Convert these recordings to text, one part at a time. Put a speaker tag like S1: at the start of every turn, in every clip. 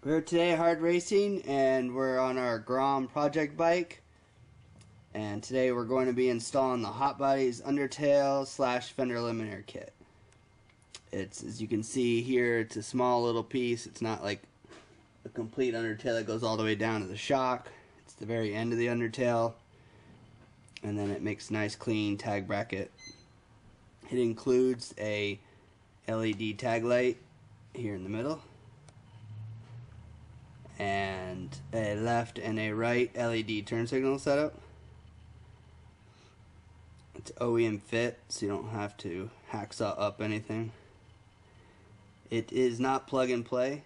S1: We're today Hardracing, and we're on our Grom project bike. And today we're going to be installing the Hotbodies Undertail / fender eliminator kit. It's, as you can see here, it's a small little piece. It's not like a complete undertail that goes all the way down to the shock. It's the very end of the undertail, and then it makes a nice clean tag bracket. It includes a LED tag light here in the middle, and a left and a right LED turn signal setup. It's OEM fit, so you don't have to hacksaw up anything. It is not plug and play,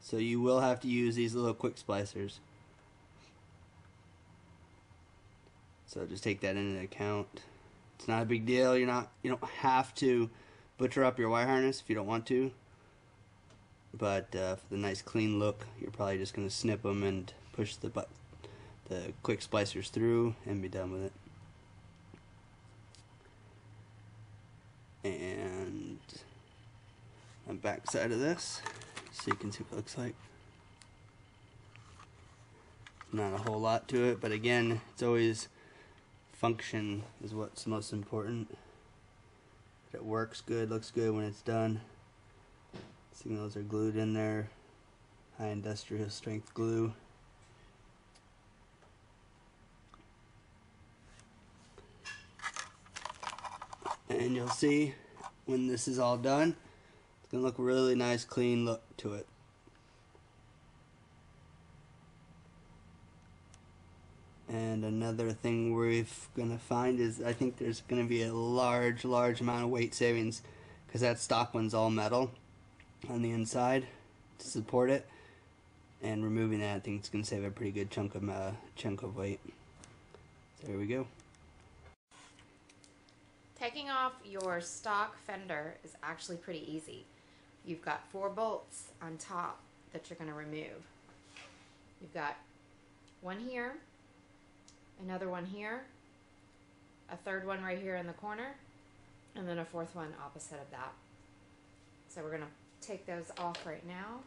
S1: so you will have to use these little quick splicers. So just take that into account. It's not a big deal. You don't have to butcher up your wire harness if you don't want to. But for the nice clean look, you're probably just going to snip them and push the quick splicers through and be done with it. And the back side of this, so you can see what it looks like. Not a whole lot to it, but again, it's always function is what's most important. That it works good, looks good when it's done. Signals are glued in there, high industrial strength glue. And you'll see when this is all done, it's going to look really nice, clean look to it. And another thing we're going to find is I think there's going to be a large amount of weight savings, because that stock one's all metal on the inside to support it, and removing that I think it's going to save a pretty good chunk of weight. So there we go.
S2: Taking off your stock fender is actually pretty easy. You've got 4 bolts on top that you're going to remove. You've got one here, another one here, a third one right here in the corner, and then a 4th one opposite of that. So we're going to take those off right now.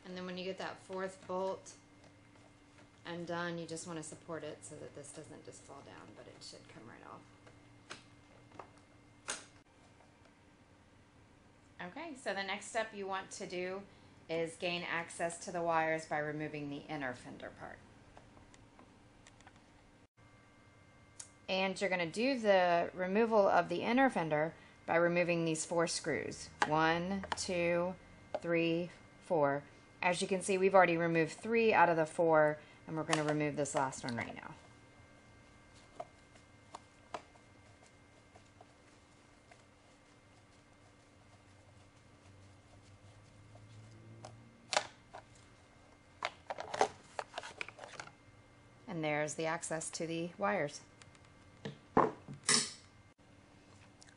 S2: And then when you get that 4th bolt undone, you just want to support it so that this doesn't just fall down, but it should come right off. Okay, so the next step you want to do is gain access to the wires by removing the inner fender part. And you're going to do the removal of the inner fender by removing these 4 screws. 1, 2, 3, 4. As you can see, we've already removed 3 out of the 4, and we're going to remove this last one right now. And there's the access to the wires.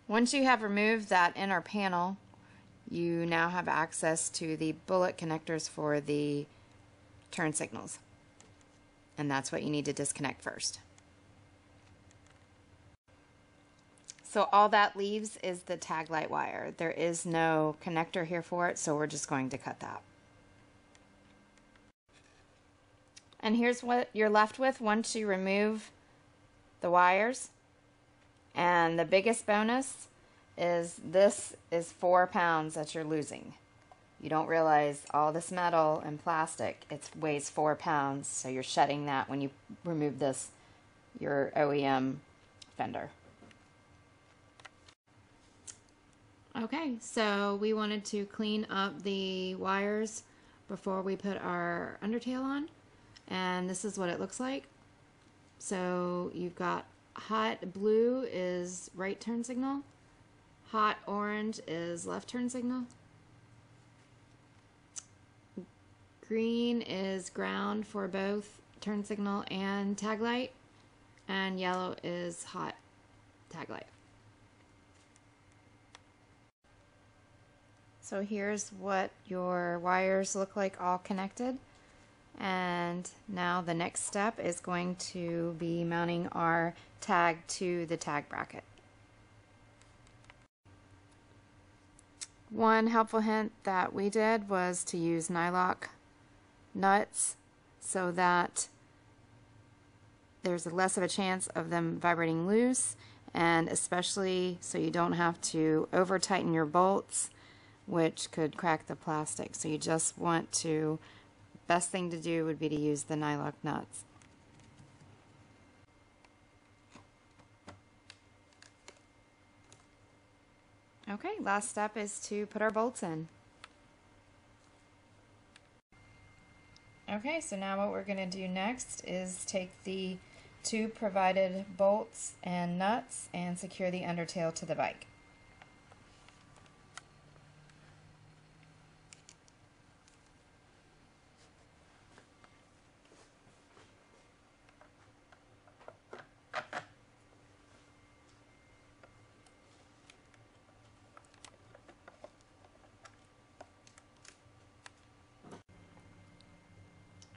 S2: Once you have removed that inner panel, you now have access to the bullet connectors for the turn signals. And that's what you need to disconnect first. So all that leaves is the tag light wire. There is no connector here for it, so we're just going to cut that. And here's what you're left with once you remove the wires. And the biggest bonus is this is 4 pounds that you're losing. You don't realize all this metal and plastic, it weighs 4 pounds, so you're shedding that when you remove this, your OEM fender. Okay, so we wanted to clean up the wires before we put our undertail on, and this is what it looks like. So you've got hot blue is right turn signal, hot orange is left turn signal, green is ground for both turn signal and tag light, and yellow is hot tag light. So here's what your wires look like all connected. And now the next step is going to be mounting our tag to the tag bracket. One helpful hint that we did was to use nylock nuts so that there's less of a chance of them vibrating loose, and especially so you don't have to over tighten your bolts, which could crack the plastic. So you just want to, best thing to do would be to use the nylock nuts. Okay, last step is to put our bolts in. Okay, so now what we're going to do next is take the two provided bolts and nuts and secure the undertail to the bike.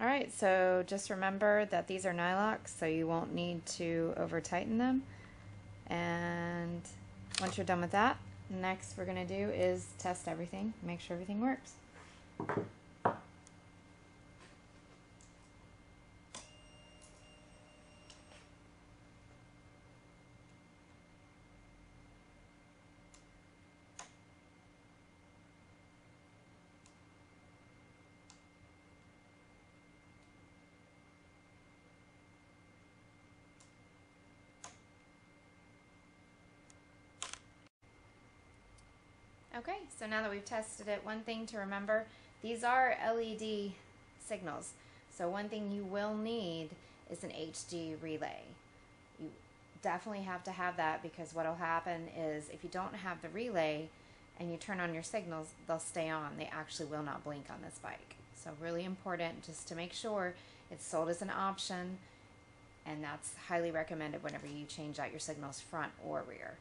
S2: Alright, so just remember that these are nylocks, so you won't need to over tighten them. And once you're done with that, next we're going to do is test everything, make sure everything works. Okay, so now that we've tested it, one thing to remember, these are LED signals. So one thing you will need is an HD relay. You definitely have to have that, because what will happen is if you don't have the relay and you turn on your signals, they'll stay on. They actually will not blink on this bike. So really important just to make sure it's sold as an option, and that's highly recommended whenever you change out your signals front or rear.